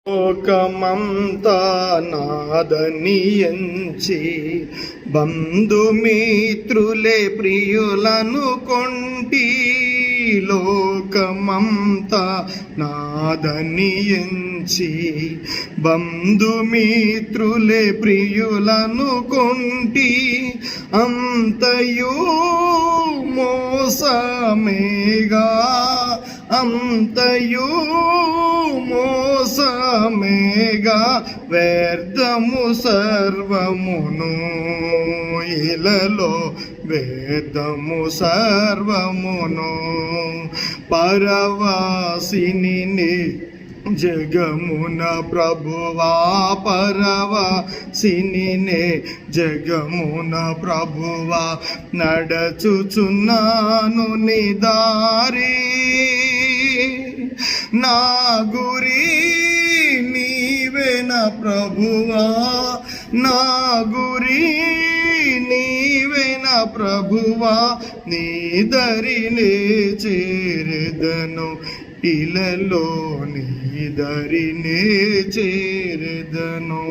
లోకమంతా నాదని ఎంచి బంధుమిత్రులే ప్రియులను కొంటి. లోకమంతా నాదని ఎంచి బంధుమిత్రులే ప్రియులను కొంటి. అంతయు మోసమేగా అంతయు మోసమేగా వ్యర్థము సర్వమును ఇలలో వేదము సర్వమును. పరవాసిని జగమున ప్రభువా పరవాసిని జగమున ప్రభువా నడచుచున్నాను నీ దారి. నా గురి నీవేన ప్రభువా నా గురి నీవేన ప్రభువా నీ దరినే చేరెదను ఇలలో నీ దరినే చేరెదను.